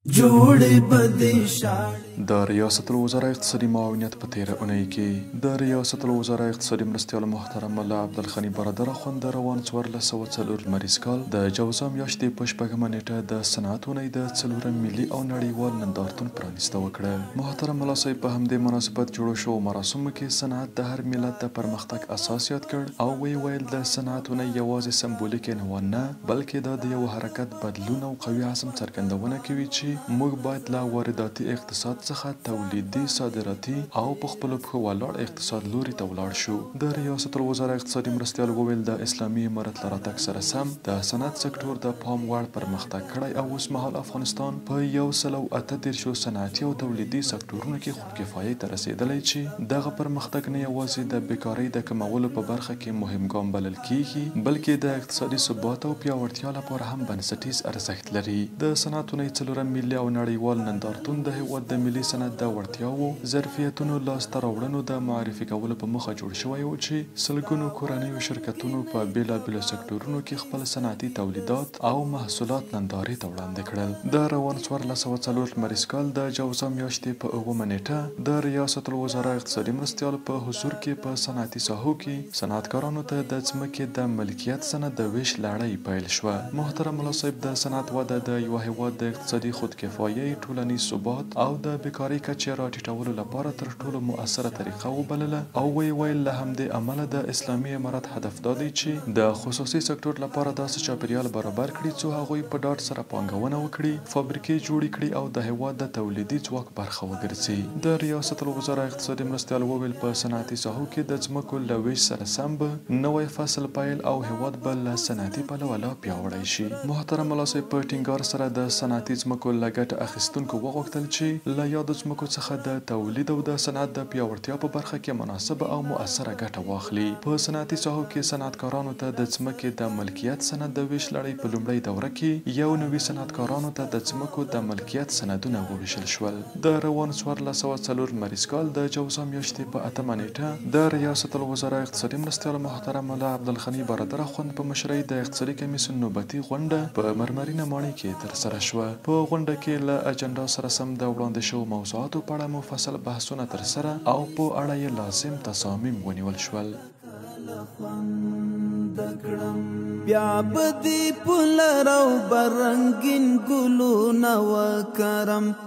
جوړې بدې شاړې د ریاست الوزرا اقتصادي معاونیت په تیره اونۍ کې د ریاست الوزرا اقتصادي مرستیال محترم ملا عبدالغني برادر اخوند د روان 1404 لمریز کال د جوزا میاشتې په شپږمه نیټه د صنعت اونۍ د څلورم ملي او نړیوال نندارتون پرانیسته وکړه. محترم ملا صاحب په همدې مناسبت جوړو شوو مراسمو کې صنعت د هر ملت د پرمختګ اساس یاد کړ او ویل د صنعت اونۍ یوازې سمبولیک عنوان نه بلکې دا د یو حرکت بدلون او قوي عزم څرګندونه کوي چې موږ باید له وارداتي اقتصاد څخه تولیدي صادراتي او په خپلو پښو ولاړ اقتصاد لوري ته ولاړ شو. د ریاست الوزرا اقتصادي مرستیال وویل د اسلامي امارت له راتګ سره سم د صنعت سکتور د پام وړ پرمختګ کړی او اوس مهال افغانستان په 138 صنعتي او تولیدي سکتورونو کې خودکفایۍ ته رسیدلی چې دغه پرمختګ نه یوازې د بیکارۍ د کمولو په برخه کې مهم ګام بلل کیږي بلکې د اقتصادي ثبات او پیاوړتیا لپاره هم بنسټیز ارزښت لري. د صنعت اونۍ څلورم ملي او نړیوال نندارتون د هیواد د ملي صنعت د وړتیاوو ظرفیتونو لاسته راوړنو د معرفي کولو په موخه جوړ شوی و چې سلګونو کورنیو شرکتونو په بیلابیلو سکتورونو کې خپل صنعتي تولیدات او محصولات نندارې ته وړاندې کړل. د روان 1404 لمریز کال د جوزا میاشتې په اوومه نیټه د ریاست الوزرا اقتصادي مرستیال په حضور کې په صنعتي ساحو کې صنعتکارانو ته د ځمکې د ملکیت سند د ویش لړۍ پیل شوه. محترم ملا صاحب د صنعت وده د یو هیواد د اقتصادي خودکفایۍ، ټولنیز ثبات او د بیکارۍ کچې راټیټولو لپاره تر ټولو مؤثره طریقه وبلله او ویل له همدې امله د اسلامي امارت هدف دا دی چې د خصوصي سکتور لپاره داسې چاپیریال برابر کړي څو هغوی په ډاډ سره پانګونه وکړي، فابریکې جوړې کړي او د هیواد د تولیدي ځواک برخه وګرځي. د ریاست الوزرا اقتصادي مرستیال وویل په صنعتي ساحو کې د ځمکو له ویش سره سم به نوی فصل پیل او هیواد به له صنعتي پلوه لا پیاوړی شي. محترم ملا صاحب په ټینګار سره د صنعتي ځمکو له ګټه اخیستونکو وغوښتل چې له یادو ځمکو څخه د تولید او د صنعت د پیاوړتیا په برخه کې مناسبه او مؤثره ګټه واخلي. په صنعتي ساحو کې صنعتکارانو ته د ځمکې د ملکیت سند د ویش لړۍ په لومړۍ دوره کې یو نوي صنعتکارانو ته د ځمکو د ملکیت سندونه وویشل شول. د روان 1404 لمریز کال د جوزا میاشتې په اتمه نیټه د ریاست الوزرا اقتصادي مرستیال محترم ملا عبدالغني برادر اخوند په مشرۍ د اقتصادي کمیسیون نوبتي غونډه په مرمرینه ماڼۍ کې ترسره شوه. په غونډه کې له اجنډا سره سم د وړاندې شوو موضوعاتو په اړه مفصل بحثونه ترسره او په اړه یې لازم تصامیم ونیول شول. بیا بدی پلرو برنګین ګلونه وکرم